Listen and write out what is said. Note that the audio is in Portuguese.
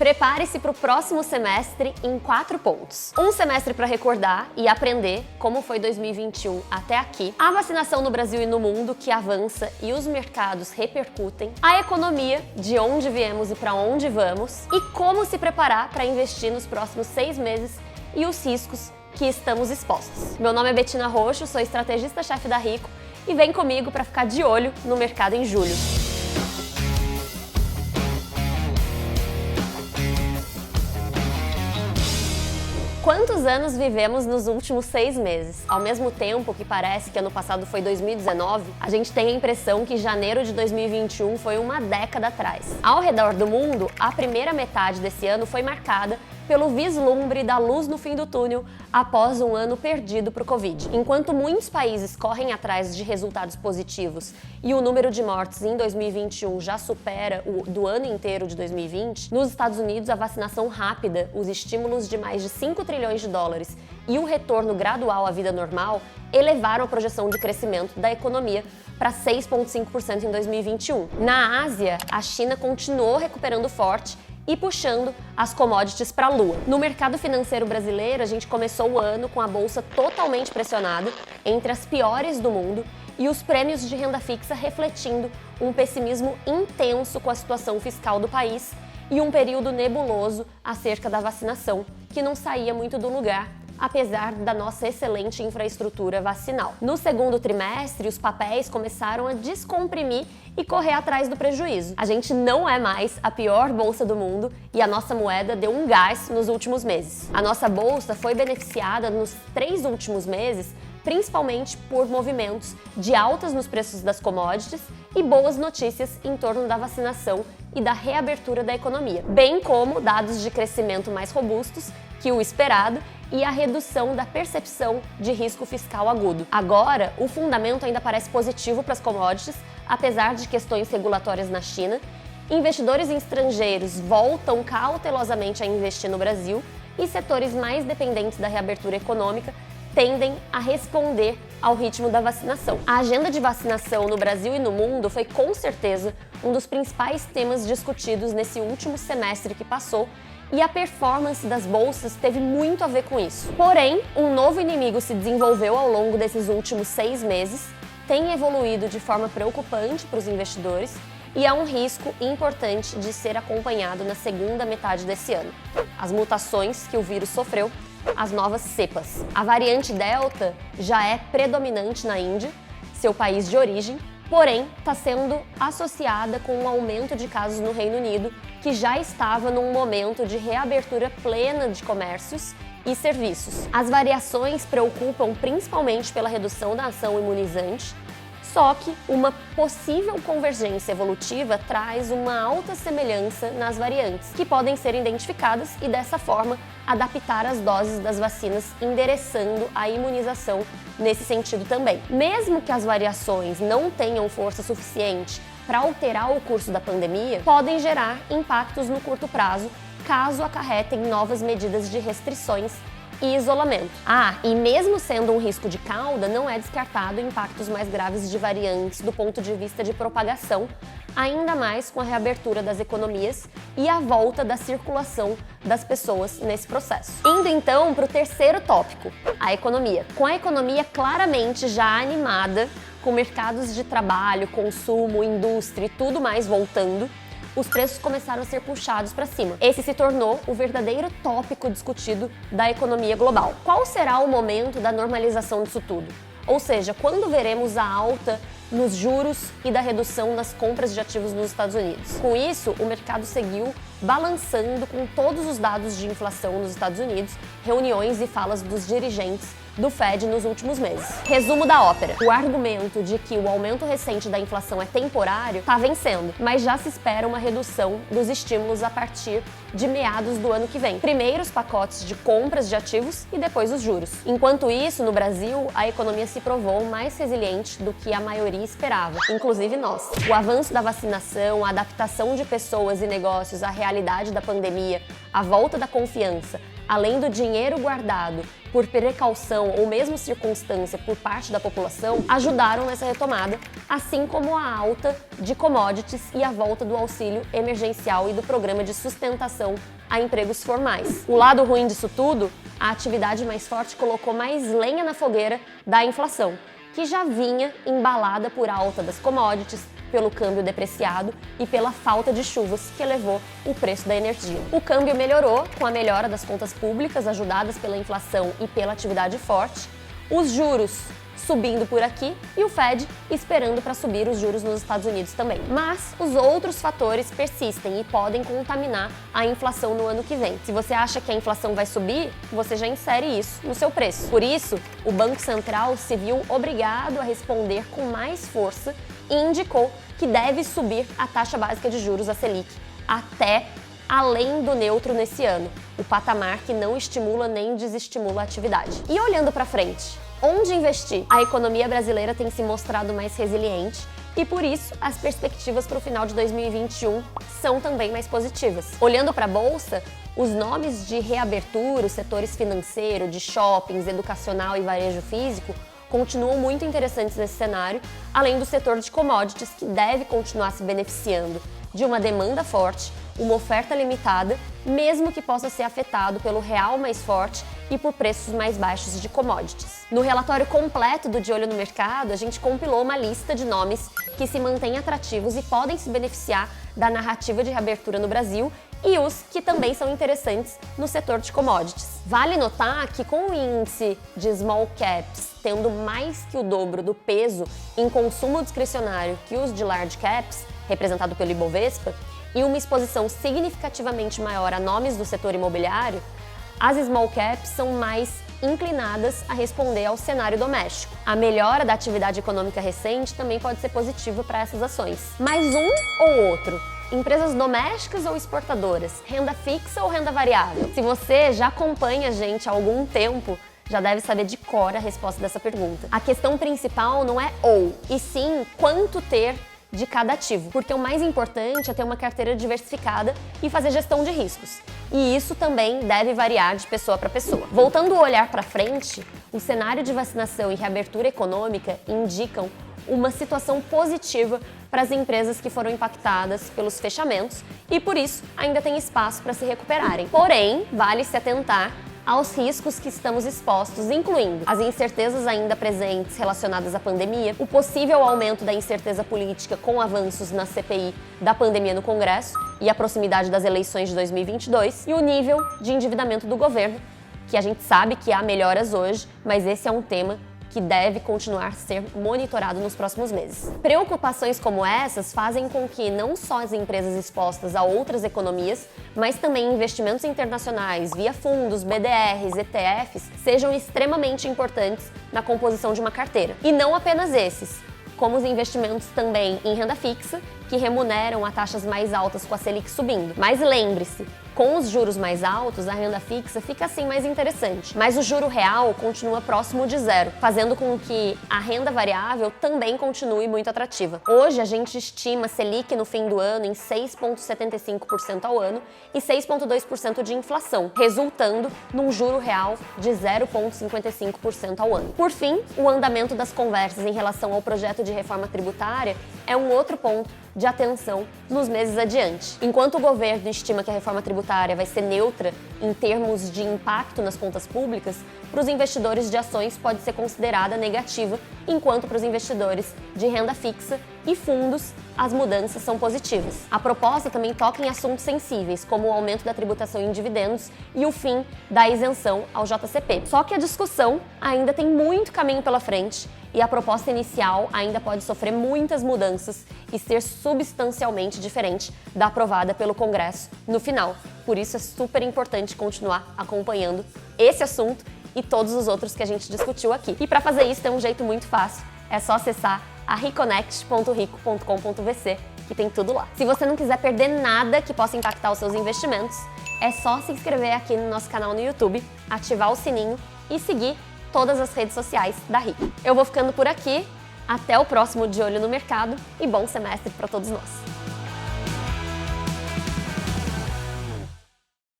Prepare-se para o próximo semestre em 4 pontos. Um semestre para recordar e aprender como foi 2021 até aqui, a vacinação no Brasil e no mundo que avança e os mercados repercutem, a economia, de onde viemos e para onde vamos, e como se preparar para investir nos próximos 6 meses e os riscos que estamos expostos. Meu nome é Betina Roxo, sou estrategista-chefe da Rico e vem comigo para ficar de olho no mercado em julho. Quantos anos vivemos nos últimos 6 meses? Ao mesmo tempo que parece que ano passado foi 2019, a gente tem a impressão que janeiro de 2021 foi uma década atrás. Ao redor do mundo, a primeira metade desse ano foi marcada pelo vislumbre da luz no fim do túnel após um ano perdido para o Covid. Enquanto muitos países correm atrás de resultados positivos e o número de mortes em 2021 já supera o do ano inteiro de 2020, nos Estados Unidos a vacinação rápida, os estímulos de mais de 5 trilhões de dólares e o retorno gradual à vida normal elevaram a projeção de crescimento da economia para 6,5% em 2021. Na Ásia, a China continuou recuperando forte e puxando as commodities para a lua. No mercado financeiro brasileiro, a gente começou o ano com a bolsa totalmente pressionada, entre as piores do mundo, e os prêmios de renda fixa refletindo um pessimismo intenso com a situação fiscal do país e um período nebuloso acerca da vacinação, que não saía muito do lugar, apesar da nossa excelente infraestrutura vacinal. No segundo trimestre, os papéis começaram a descomprimir e correr atrás do prejuízo. A gente não é mais a pior bolsa do mundo e a nossa moeda deu um gás nos últimos meses. A nossa bolsa foi beneficiada nos 3 últimos meses, principalmente por movimentos de altas nos preços das commodities e boas notícias em torno da vacinação e da reabertura da economia, bem como dados de crescimento mais robustos que o esperado e a redução da percepção de risco fiscal agudo. Agora, o fundamento ainda parece positivo para as commodities, apesar de questões regulatórias na China. Investidores estrangeiros voltam cautelosamente a investir no Brasil e setores mais dependentes da reabertura econômica tendem a responder ao ritmo da vacinação. A agenda de vacinação no Brasil e no mundo foi com certeza um dos principais temas discutidos nesse último semestre que passou, e a performance das bolsas teve muito a ver com isso. Porém, um novo inimigo se desenvolveu ao longo desses últimos 6 meses, tem evoluído de forma preocupante para os investidores e é um risco importante de ser acompanhado na segunda metade desse ano. As mutações que o vírus sofreu, as novas cepas. A variante Delta já é predominante na Índia, seu país de origem, porém está sendo associada com um aumento de casos no Reino Unido, que já estava num momento de reabertura plena de comércios e serviços. As variações preocupam principalmente pela redução da ação imunizante, só que uma possível convergência evolutiva traz uma alta semelhança nas variantes, que podem ser identificadas e, dessa forma, adaptar as doses das vacinas, endereçando a imunização nesse sentido também. Mesmo que as variações não tenham força suficiente para alterar o curso da pandemia, podem gerar impactos no curto prazo, caso acarretem novas medidas de restrições e isolamento. E mesmo sendo um risco de cauda, não é descartado impactos mais graves de variantes do ponto de vista de propagação, ainda mais com a reabertura das economias e a volta da circulação das pessoas nesse processo. Indo então para o terceiro tópico, a economia. Com a economia claramente já animada, com mercados de trabalho, consumo, indústria e tudo mais voltando, os preços começaram a ser puxados para cima. Esse se tornou o verdadeiro tópico discutido da economia global. Qual será o momento da normalização disso tudo? Ou seja, quando veremos a alta nos juros e da redução nas compras de ativos nos Estados Unidos? Com isso, o mercado seguiu balançando com todos os dados de inflação nos Estados Unidos, reuniões e falas dos dirigentes do Fed nos últimos meses. Resumo da ópera. O argumento de que o aumento recente da inflação é temporário está vencendo, mas já se espera uma redução dos estímulos a partir de meados do ano que vem. Primeiro os pacotes de compras de ativos e depois os juros. Enquanto isso, no Brasil, a economia se provou mais resiliente do que a maioria esperava, inclusive nós. O avanço da vacinação, a adaptação de pessoas e negócios à realidade da pandemia, a volta da confiança, além do dinheiro guardado por precaução ou mesmo circunstância por parte da população, ajudaram nessa retomada, assim como a alta de commodities e a volta do auxílio emergencial e do programa de sustentação a empregos formais. O lado ruim disso tudo, a atividade mais forte colocou mais lenha na fogueira da inflação, que já vinha embalada por alta das commodities, pelo câmbio depreciado e pela falta de chuvas que elevou o preço da energia. O câmbio melhorou com a melhora das contas públicas ajudadas pela inflação e pela atividade forte, os juros subindo por aqui e o Fed esperando para subir os juros nos Estados Unidos também. Mas os outros fatores persistem e podem contaminar a inflação no ano que vem. Se você acha que a inflação vai subir, você já insere isso no seu preço. Por isso, o Banco Central se viu obrigado a responder com mais força e indicou que deve subir a taxa básica de juros, a Selic, até além do neutro nesse ano, o patamar que não estimula nem desestimula a atividade. E olhando para frente, onde investir? A economia brasileira tem se mostrado mais resiliente e, por isso, as perspectivas para o final de 2021 são também mais positivas. Olhando para a Bolsa, os nomes de reabertura, os setores financeiro, de shoppings, educacional e varejo físico continuam muito interessantes nesse cenário, além do setor de commodities, que deve continuar se beneficiando de uma demanda forte, uma oferta limitada, mesmo que possa ser afetado pelo real mais forte e por preços mais baixos de commodities. No relatório completo do De Olho no Mercado, a gente compilou uma lista de nomes que se mantêm atrativos e podem se beneficiar da narrativa de reabertura no Brasil e os que também são interessantes no setor de commodities. Vale notar que com o índice de small caps tendo mais que o dobro do peso em consumo discricionário que os de large caps, representado pelo Ibovespa, e uma exposição significativamente maior a nomes do setor imobiliário, as small caps são mais inclinadas a responder ao cenário doméstico. A melhora da atividade econômica recente também pode ser positiva para essas ações. Mas um ou outro? Empresas domésticas ou exportadoras? Renda fixa ou renda variável? Se você já acompanha a gente há algum tempo, já deve saber de cor a resposta dessa pergunta. A questão principal não é ou, e sim quanto ter de cada ativo, porque o mais importante é ter uma carteira diversificada e fazer gestão de riscos. E isso também deve variar de pessoa para pessoa. Voltando o olhar para frente, o cenário de vacinação e reabertura econômica indicam uma situação positiva para as empresas que foram impactadas pelos fechamentos e, por isso, ainda tem espaço para se recuperarem. Porém, vale se atentar aos riscos que estamos expostos, incluindo as incertezas ainda presentes relacionadas à pandemia, o possível aumento da incerteza política com avanços na CPI da pandemia no Congresso e a proximidade das eleições de 2022 e o nível de endividamento do governo, que a gente sabe que há melhoras hoje, mas esse é um tema que deve continuar a ser monitorado nos próximos meses. Preocupações como essas fazem com que não só as empresas expostas a outras economias, mas também investimentos internacionais via fundos, BDRs, ETFs, sejam extremamente importantes na composição de uma carteira. E não apenas esses, como os investimentos também em renda fixa, que remuneram a taxas mais altas com a Selic subindo. Mas lembre-se, com os juros mais altos, a renda fixa fica assim mais interessante. Mas o juro real continua próximo de zero, fazendo com que a renda variável também continue muito atrativa. Hoje a gente estima a Selic no fim do ano em 6,75% ao ano e 6,2% de inflação, resultando num juro real de 0,55% ao ano. Por fim, o andamento das conversas em relação ao projeto de reforma tributária é um outro ponto de atenção nos meses adiante. Enquanto o governo estima que a reforma tributária vai ser neutra em termos de impacto nas contas públicas, para os investidores de ações pode ser considerada negativa, enquanto para os investidores de renda fixa e fundos as mudanças são positivas. A proposta também toca em assuntos sensíveis, como o aumento da tributação em dividendos e o fim da isenção ao JCP. Só que a discussão ainda tem muito caminho pela frente e a proposta inicial ainda pode sofrer muitas mudanças e ser substancialmente diferente da aprovada pelo Congresso no final. Por isso é super importante continuar acompanhando esse assunto e todos os outros que a gente discutiu aqui. E para fazer isso tem um jeito muito fácil, é só acessar a reconnect.rico.com.vc, que tem tudo lá. Se você não quiser perder nada que possa impactar os seus investimentos, é só se inscrever aqui no nosso canal no YouTube, ativar o sininho e seguir todas as redes sociais da Rico. Eu vou ficando por aqui, até o próximo De Olho no Mercado e bom semestre para todos nós!